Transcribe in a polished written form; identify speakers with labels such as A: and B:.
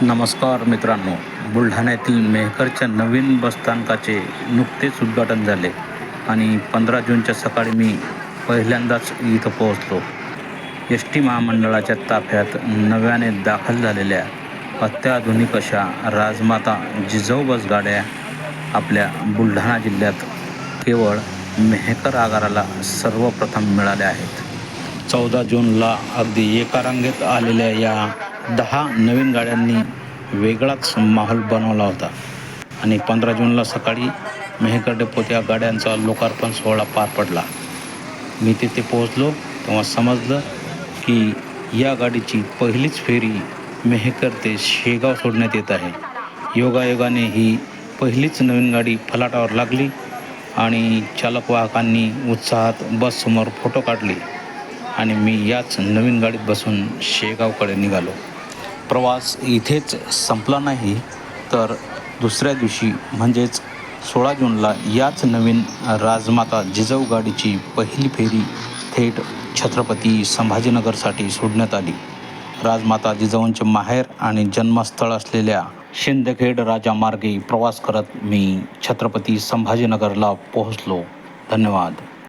A: नमस्कार मित्रांनो, बुलढाण्यातील मेहकरच्या नवीन बसस्थानकाचे नुकतेच उद्घाटन झाले आणि 15 जूनच्या सकाळी मी पहिल्यांदाच इथं पोहोचलो. एस टी महामंडळाच्या ताफ्यात नव्याने दाखल झालेल्या अत्याधुनिक अशा राजमाता जिजाऊ बसगाड्या आपल्या बुलढाणा जिल्ह्यात केवळ मेहकर आगाराला सर्वप्रथम मिळाल्या आहेत. 14 जूनला अगदी एका रांगेत आलेल्या या 10 नवीन गाड्यांनी वेगळाच माहोल बनवला होता आणि 15 जूनला सकाळी मेहकर डेपोत या गाड्यांचा लोकार्पण सोहळा पार पडला. मी तिथे पोहोचलो तेव्हा समजलं की या गाडीची पहिलीच फेरी मेहकर ते शेगाव सोडण्यात येत आहे. योगायोगाने ही पहिलीच नवीन गाडी फलाटावर लागली आणि चालक वाहकांनी उत्साहात बससमोर फोटो काढले आणि मी याच नवीन गाडीत बसून शेगावकडे निघालो. प्रवास इथेच संपला नाही, तर दुसऱ्या दिवशी म्हणजेच 16 जूनला याच नवीन राजमाता जिजाऊ गाडीची पहिली फेरी थेट छत्रपती संभाजीनगरसाठी सोडण्यात आली. राजमाता जिजाऊंचे माहेर आणि जन्मस्थळ असलेल्या शिंदखेड राजा मार्गे प्रवास करत मी छत्रपती संभाजीनगरला पोहोचलो. धन्यवाद.